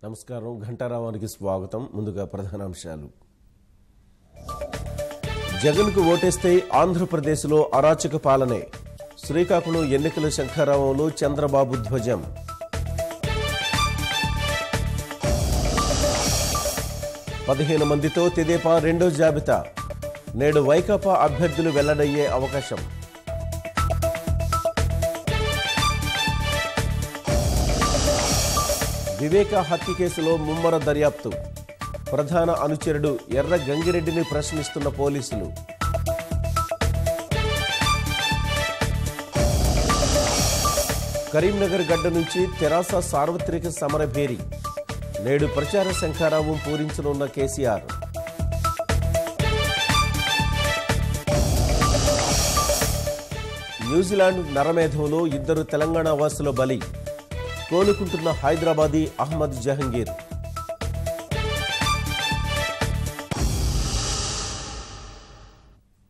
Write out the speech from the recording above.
నమస్కారం. ఘంటారావానికి స్వాగతం. ముందుగా ప్రధానాంశాలు. జగన్కు ఓటేస్తే ఆంధ్రప్రదేశ్లో అరాచక పాలనే. శ్రీకాకుళం ఎన్నికల శంఖారావంలో చంద్రబాబు ధ్వజం. పదిహేను మందితో తెదేపా రెండో జాబితా. నేడు వైకాపా అభ్యర్థులు వెల్లడయ్యే అవకాశం. వివేక హత్య కేసులో ముమ్మర దర్యాప్తు. ప్రధాన అనుచరుడు ఎర్ర గంగిరెడ్డిని ప్రశ్నిస్తున్న పోలీసులు. కరీంనగర్ గడ్డ నుంచి తెరాస సార్వత్రిక సమరభేరి. నేడు ప్రచార శంఖారావం పూరించనున్న కేసీఆర్. న్యూజిలాండ్ నరమేధంలో ఇద్దరు తెలంగాణ వాసుల బలి. కోలుకుంటున్న హైదరాబాదీ అహ్మద్ జహంగీర్.